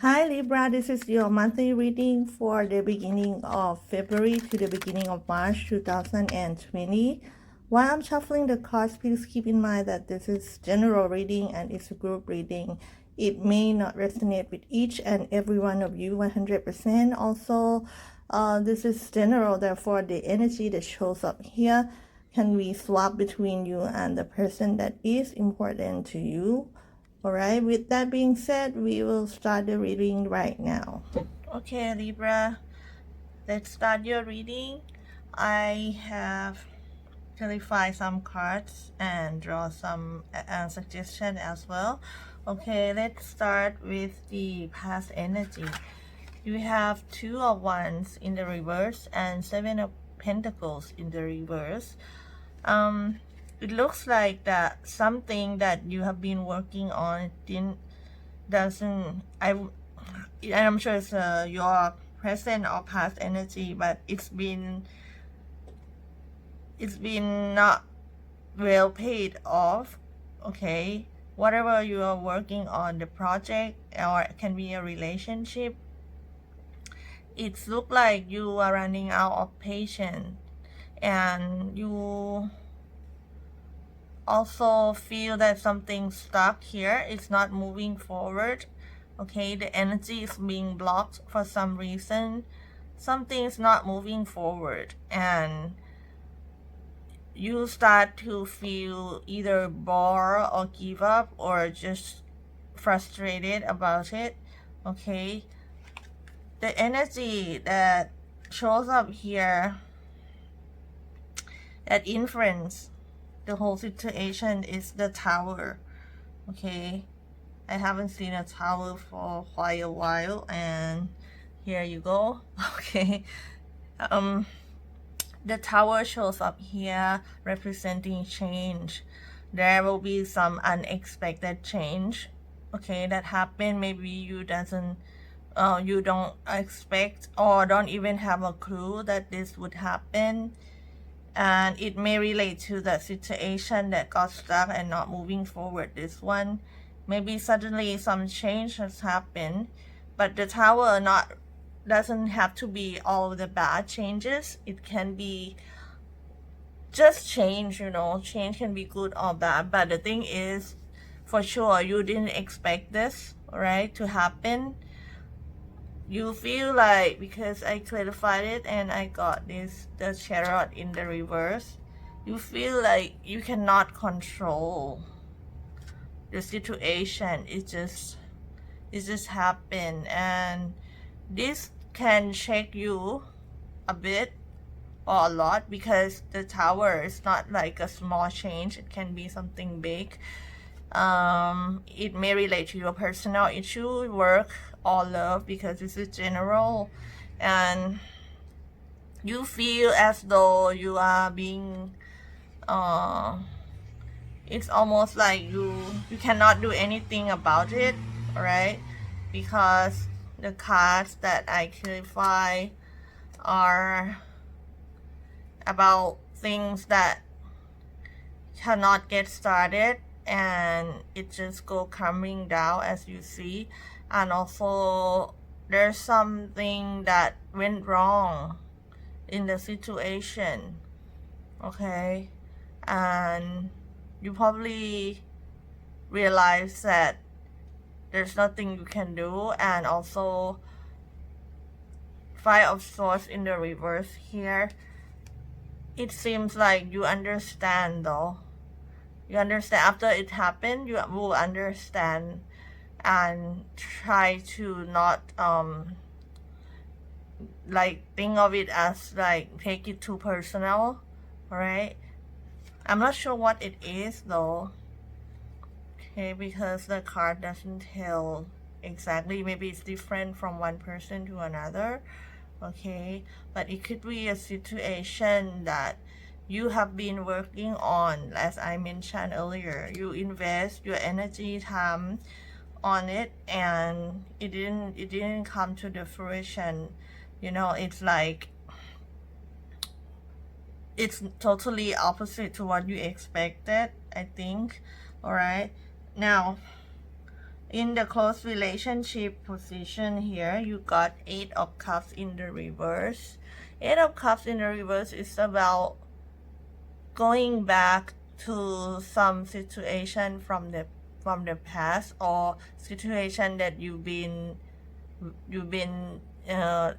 Hi Libra, this is your monthly reading for the beginning of February to the beginning of March 2020. While I'm shuffling the cards, please keep in mind that this is general reading and it's a group reading. It may not resonate with each and every one of you 100%. Also, this is general, therefore the energy that shows up here can be swapped between you and the person that is important to you. Alright, with that being said, we will start the reading right now. Okay, Libra, let's start your reading. I have clarified some cards and draw some suggestion as well. Okay, let's start with the past energy. You have Two of Wands in the reverse and Seven of Pentacles in the reverse. It looks like that something that you have been working on I'm sure it's your present or past energy, but it's been not well paid off. Okay, whatever you are working on, the project, or it can be a relationship, it's look like you are running out of patience, and you also feel that something's stuck here. It's not moving forward. Okay, the energy is being blocked for some reason. Something's not moving forward, and you start to feel either bored or give up or just frustrated about it. Okay, the energy that shows up here that influence the whole situation is the Tower. Okay, I haven't seen a Tower for quite a while, and here you go. Okay, the Tower shows up here representing change. There will be some unexpected change, okay, that happen. Maybe you don't expect or don't even have a clue that this would happen, and it may relate to the situation that got stuck and not moving forward. This one, maybe suddenly some change has happened, but the Tower doesn't have to be all of the bad changes. It can be just change, change can be good or bad, but the thing is, for sure you didn't expect this, right, to happen. You feel like, because I clarified it and I got the Chariot in the reverse, you feel like you cannot control the situation. It just happened, and this can shake you a bit or a lot, because the Tower is not like a small change. It can be something big. It may relate to your personal issue, work, or love, because this is general, and you feel as though you are being it's almost like you cannot do anything about it, right? Because the cards that I clarify are about things that cannot get started, and it just go coming down, as you see. And also there's something that went wrong in the situation, okay, and you probably realize that there's nothing you can do. And also Five of Swords in the reverse here. It seems like you understand, though. You understand after it happened. You will understand and try to not like think of it as like take it too personal. Alright, I'm not sure what it is though, okay, because the card doesn't tell exactly. Maybe it's different from one person to another, okay, but it could be a situation that you have been working on. As I mentioned earlier, you invest your energy, time on it, and it didn't come to the fruition. It's like it's totally opposite to what you expected, I think. All right, now In the close relationship position here, you got 8 of Cups in the reverse. 8 of Cups in the reverse is about going back to some situation from the past, or situation that you've been uh,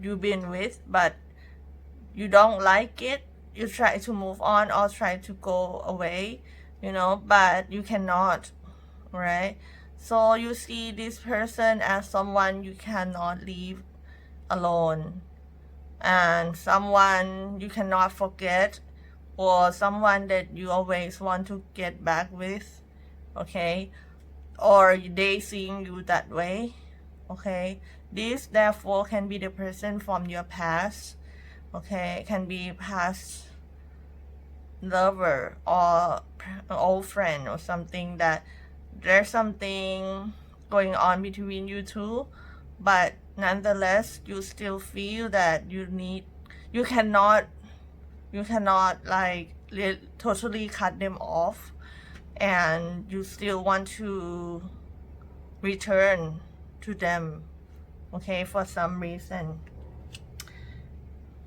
with, but you don't like it. You try to move on or try to go away, but you cannot, right? So you see this person as someone you cannot leave alone, and someone you cannot forget, or someone that you always want to get back with, okay? Or they seeing you that way, okay? This therefore can be the person from your past, okay? It can be past lover or old friend or something, that there's something going on between you two, but nonetheless you still feel that you cannot like totally cut them off, and you still want to return to them, okay, for some reason,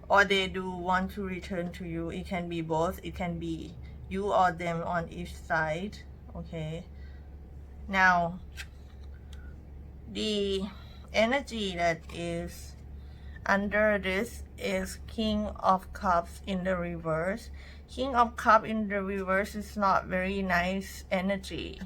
or they do want to return to you. It can be both. It can be you or them on each side, okay? Now, the energy that is under this is King of Cups in the reverse. King of Cups in the reverse is not very nice energy,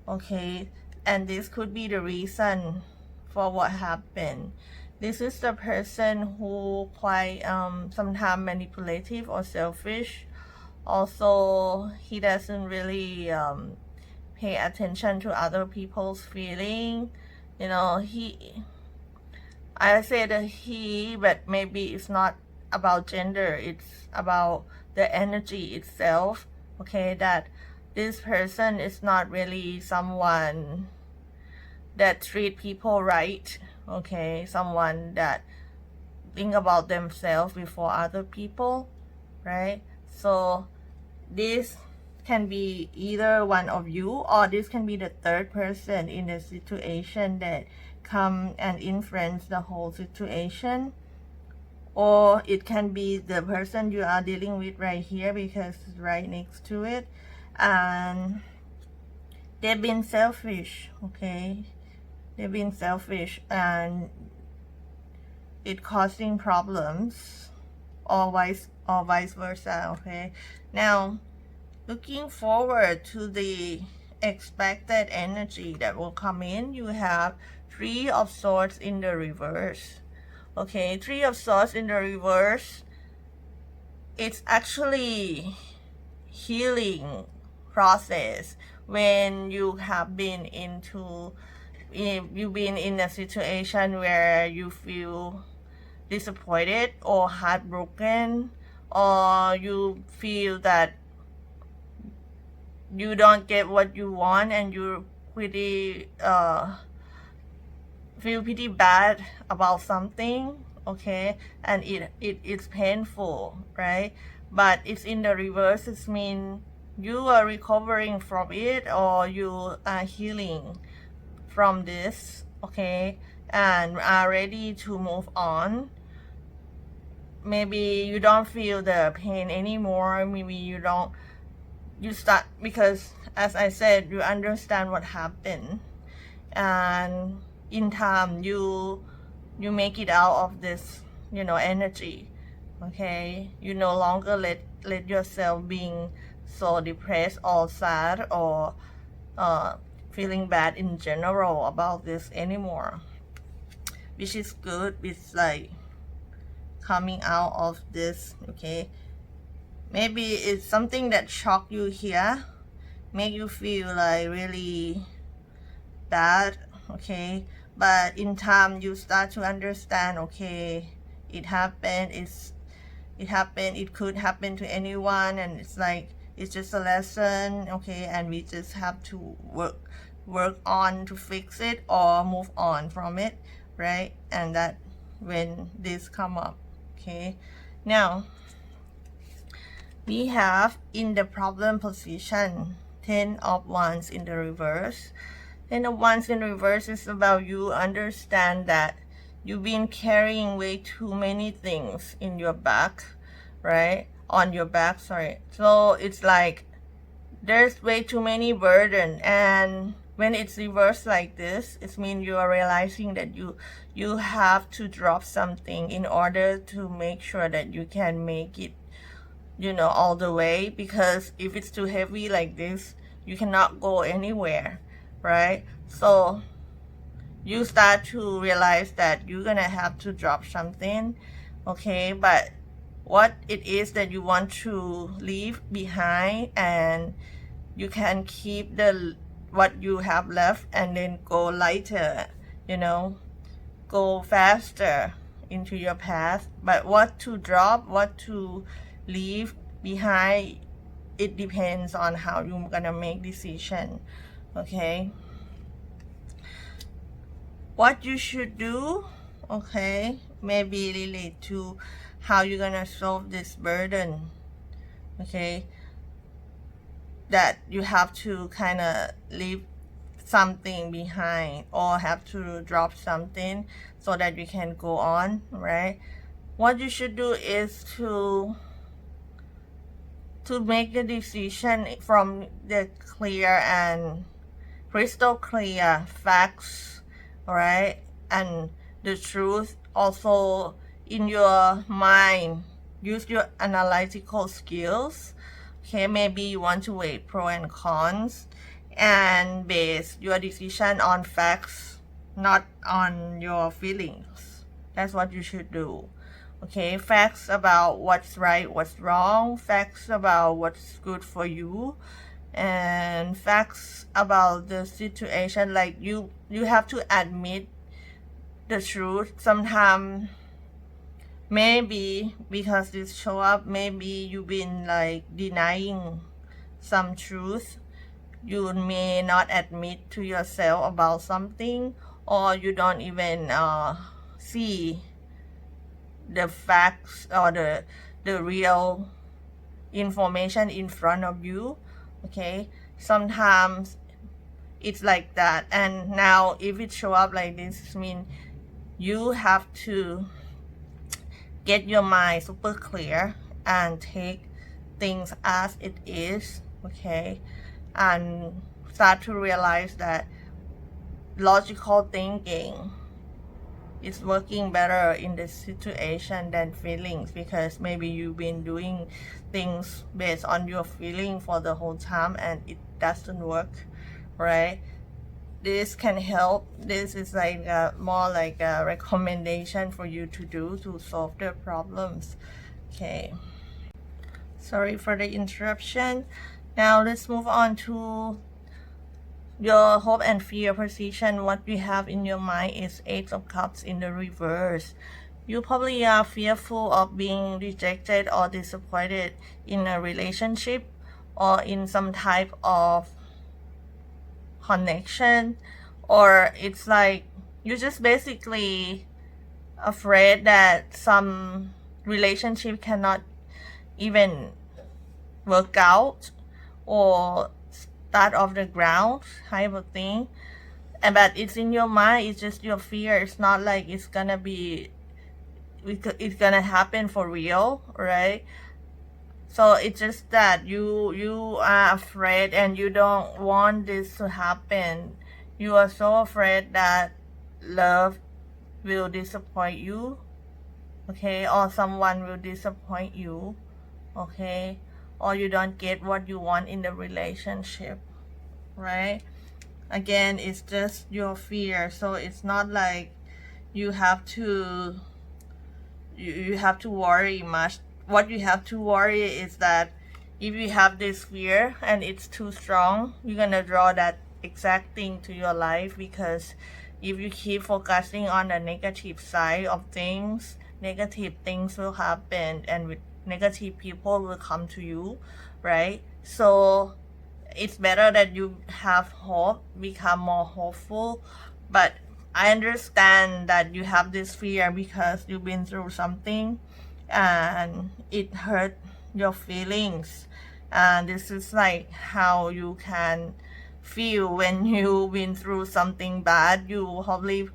okay? And this could be the reason for what happened. This is the person who quite sometimes manipulative or selfish. Also, he doesn't really pay attention to other people's feeling. I say that he, but maybe it's not about gender, it's about the energy itself, okay? That this person is not really someone that treat people right, okay? Someone that think about themselves before other people, right? So this can be either one of you, or this can be the third person in the situation that come and influence the whole situation, or it can be the person you are dealing with right here, because it's right next to it, and they've been selfish, okay? They've been selfish, and it causing problems, or vice versa, okay? Now, looking forward to the expected energy that will come in, you have 3 of Swords in the reverse, okay? 3 of Swords in the reverse, it's actually healing process when you have been you've been in a situation where you feel disappointed or heartbroken, or you feel that you don't get what you want, and you pretty feel pretty bad about something, okay? And it's painful, right? But it's in the reverse. It means you are recovering from it, or you are healing from this, okay, and are ready to move on. Maybe you don't feel the pain anymore. Maybe you start, because as I said, you understand what happened, and in time you make it out of this energy, okay? You no longer let yourself being so depressed or sad, or feeling bad in general about this anymore, which is good. It's like coming out of this, okay? Maybe it's something that shocked you here, make you feel like really bad, okay? But in time you start to understand, okay, it happened, it could happen to anyone, and it's like, it's just a lesson, okay? And we just have to work on to fix it, or move on from it, right? And that when this come up, okay? Now we have in the problem position 10 of Wands in the reverse. And the ones in reverse is about you understand that you've been carrying way too many things in your back, right? On your back, sorry. So it's like there's way too many burden, and when it's reversed like this, it means you are realizing that you have to drop something in order to make sure that you can make it, all the way. Because if it's too heavy like this, you cannot go anywhere, right? So you start to realize that you're gonna have to drop something, okay? But what it is that you want to leave behind, and you can keep what you have left and then go lighter, go faster into your path. But what to drop, what to leave behind, it depends on how you're gonna make decision, okay? What you should do, okay, maybe relate to how you're gonna solve this burden, okay, that you have to kind of leave something behind or have to drop something so that you can go on, right? What you should do is to make the decision from the clear and crystal clear facts, right? And the truth also in your mind. Use your analytical skills, okay? Maybe you want to weigh pro and cons and base your decision on facts, not on your feelings. That's what you should do, okay? Facts about what's right, what's wrong, facts about what's good for you, and facts about the situation. Like you have to admit the truth. Sometimes maybe because this show up, maybe you've been like denying some truth. You may not admit to yourself about something, or you don't even see the facts or the real information in front of you, okay? Sometimes it's like that. And now if it show up like this, it means you have to get your mind super clear and take things as it is, okay? And start to realize that logical thinking is working better in this situation than feelings, because maybe you've been doing things based on your feeling for the whole time and it doesn't work, right? This can help. This is like more like a recommendation for you to do to solve the problems, okay? Sorry for the interruption. Now let's move on to your hope and fear position. What you have in your mind is Eight of Cups in the reverse. You probably are fearful of being rejected or disappointed in a relationship or in some type of connection, or it's like you're just basically afraid that some relationship cannot even work out or start off the ground type of thing. And but it's in your mind, it's just your fear. It's not like it's gonna happen for real, right? So it's just that you are afraid and you don't want this to happen. You are so afraid that love will disappoint you, okay? Or someone will disappoint you, okay? Or you don't get what you want in the relationship, right? Again, it's just your fear. So it's not like you have to worry much. What you have to worry is that if you have this fear and it's too strong, you're gonna draw that exact thing to your life. Because if you keep focusing on the negative side of things, negative things will happen, and with negative people will come to you, right? So it's better that you have hope, become more hopeful. But I understand that you have this fear because you've been through something and it hurt your feelings, and this is like how you can feel when you've been through something bad. You will probably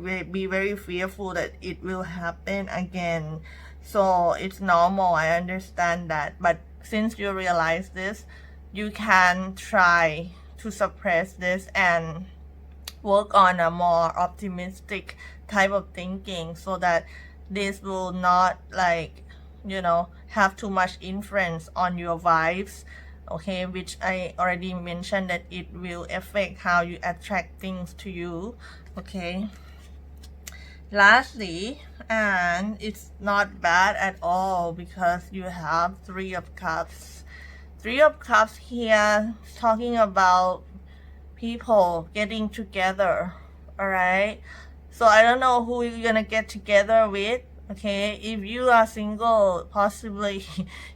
be very fearful that it will happen again. So it's normal, I understand that, but since you realize this, you can try to suppress this and work on a more optimistic type of thinking, so that this will not, like, have too much influence on your vibes, okay, which I already mentioned that it will affect how you attract things to you, okay. Lastly, and it's not bad at all, because you have Three of Cups. Three of Cups here talking about people getting together, all right. So I don't know who you're gonna get together with, okay. If you are single, possibly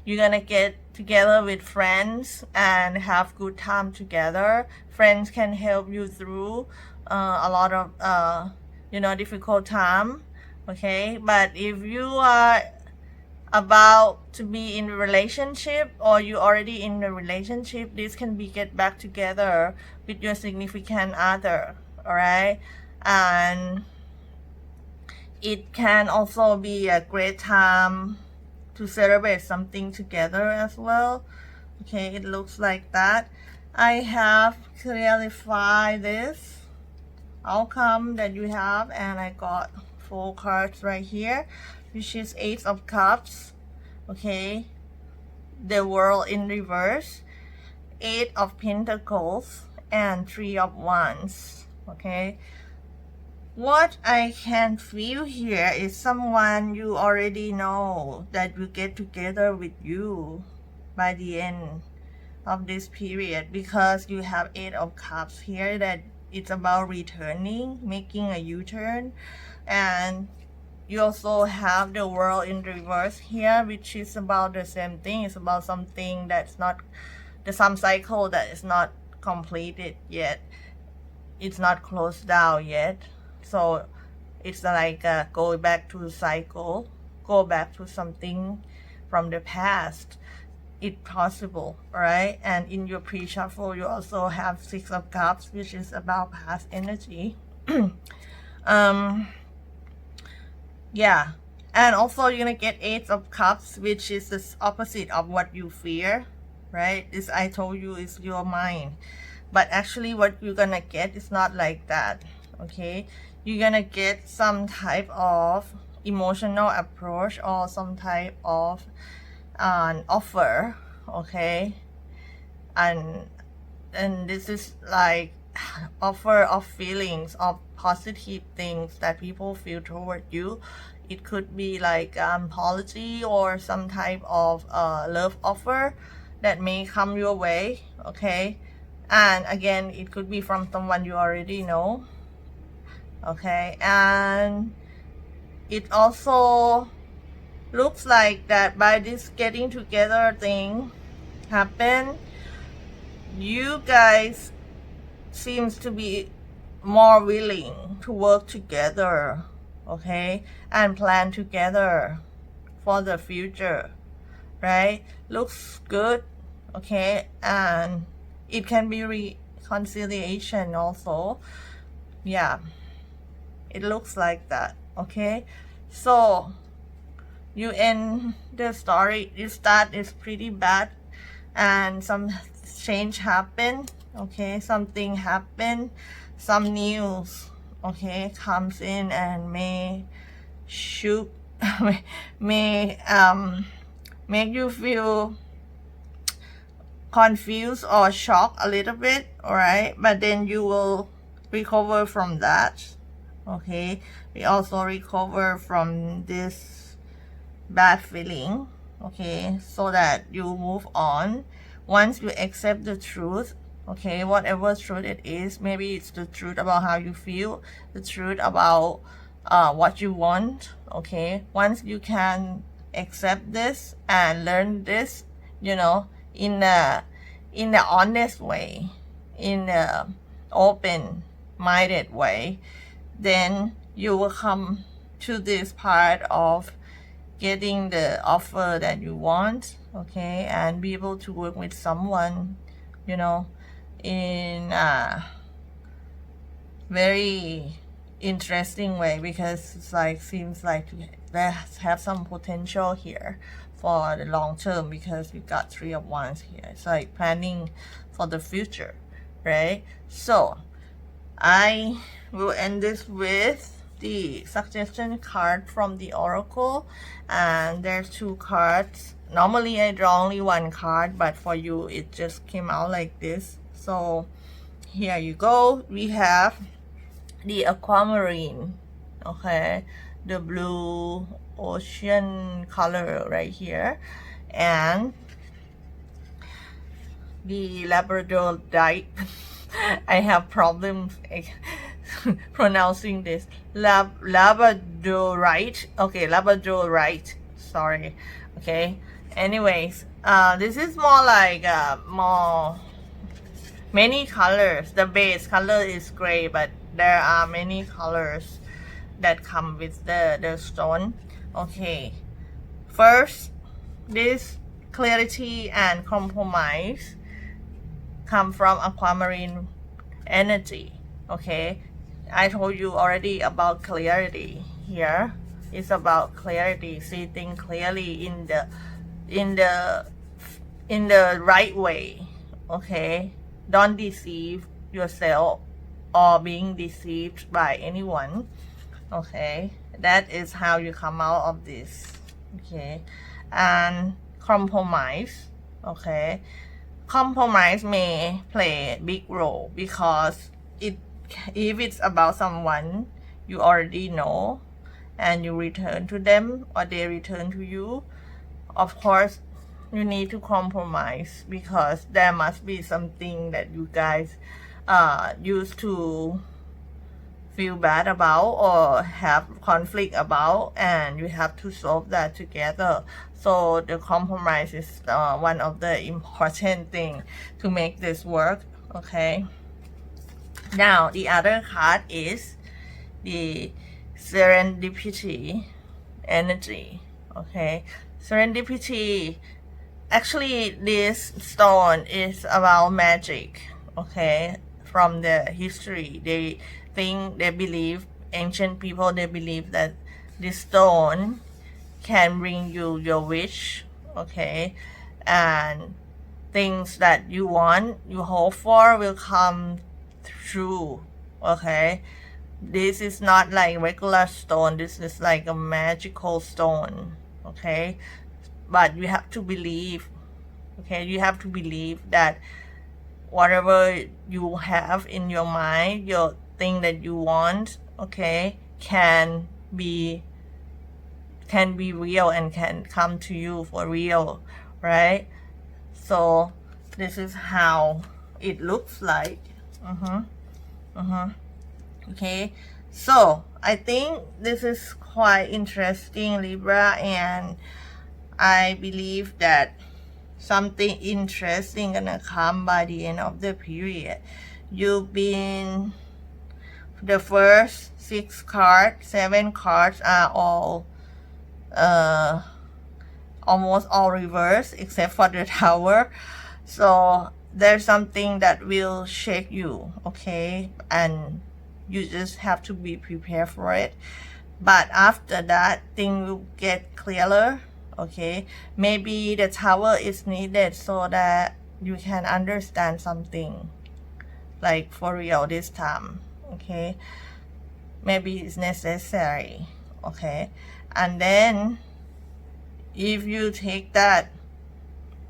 you're gonna get together with friends and have good time together. Friends can help you through a lot of difficult time, okay. But if you are about to be in a relationship, or you already in a relationship, this can be get back together with your significant other, all right. And it can also be a great time to celebrate something together as well, okay. It looks like that. I have clarified this outcome that you have, and I got 4 cards right here, which is Ace of Cups, okay, the World in reverse, 8 of Pentacles, and 3 of Wands, okay. What I can feel here is someone you already know that will get together with you by the end of this period, because you have 8 of Cups here, that it's about returning, making a U-turn. And you also have the World in reverse here, which is about the same thing. It's about something that's not, the sum cycle that is not completed yet, it's not closed down yet. So it's like go back to the cycle, go back to something from the past. It's possible, right? And in your pre-shuffle, you also have 6 of Cups, which is about past energy. Yeah. And also you're gonna get 8 of Cups, which is the opposite of what you fear, right? This, I told you, is your mind. But actually what you're gonna get is not like that, okay? You're gonna get some type of emotional approach, or some type of an offer, okay. And this is like offer of feelings, of positive things that people feel toward you. It could be like apology, or some type of love offer that may come your way, okay. And again, it could be from someone you already know, okay. And it also looks like that by this getting together thing happen, you guys seems to be more willing to work together, okay, and plan together for the future, right? Looks good, okay. And it can be reconciliation also, yeah. It looks like that, okay. So you end the story, this start is pretty bad, and some change happened, okay. Something happened, some news, okay, comes in and may shoot may make you feel confused or shocked a little bit, all right. But then you will recover from that, okay. We also recover from this bad feeling, okay, so that you move on. Once you accept the truth, okay, whatever truth it is, maybe it's the truth about how you feel, the truth about what you want, okay. Once you can accept this and learn this, in a honest way, in a open minded way, then you will come to this part of getting the offer that you want, okay, and be able to work with someone, in a very interesting way, because it's like seems like they have some potential here for the long term, because we got Three of Wands here. It's like planning for the future, right? So I will end this with the suggestion card from the oracle, and there's 2 cards. Normally I draw only 1 card, but for you it just came out like this. So here you go. We have the aquamarine, okay, the blue ocean color right here, and the labradorite. I have problems pronouncing this. Labradorite. Okay, labradorite. Sorry. Okay. Anyways, this is more like more many colors. The base color is gray, but there are many colors that come with the stone. Okay. First, this clarity and compromise come from aquamarine energy. Okay, I told you already about clarity. Here it's about clarity, see things clearly in the right way. Okay, don't deceive yourself or being deceived by anyone. Okay, that is how you come out of this. Okay, and compromise. Okay, compromise may play a big role, because if it's about someone you already know and you return to them or they return to you, of course you need to compromise, because there must be something that you guys used to feel bad about or have conflict about, and you have to solve that together. So the compromise is one of the important things to make this work. Okay, now the other card is the serendipity energy. Okay, serendipity, actually this stone is about magic. Okay, from the history, they believe, ancient people, they believe that this stone can bring you your wish. Okay, and things that you want, you hope for, will come true. Okay, this is not like regular stone, this is like a magical stone. Okay, but you have to believe. Okay, you have to believe that whatever you have in your mind, your thing that you want, okay, can be real and can come to you for real, right? So this is how it looks like. Okay, so I think this is quite interesting, Libra, and I believe that something interesting gonna come by the end of the period. You've been, the first 6 cards, 7 cards are all almost all reverse except for the Tower. So there's something that will shake you, okay, and you just have to be prepared for it. But after that, things will get clearer. Okay, maybe the Tower is needed so that you can understand something, like for real this time. Okay, maybe it's necessary. Okay, and then if you take that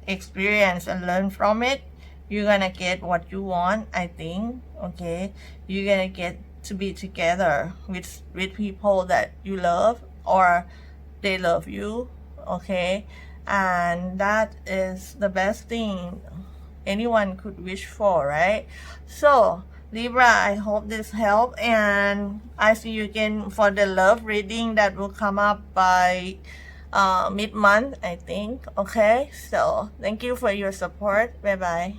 experience and learn from it, you're gonna get what you want, I think. Okay, you're gonna get to be together with people that you love or they love you. Okay, and that is the best thing anyone could wish for, right? So Libra, I hope this helped, and I see you again for the love reading that will come up by mid-month, I think. Okay, so thank you for your support. Bye bye.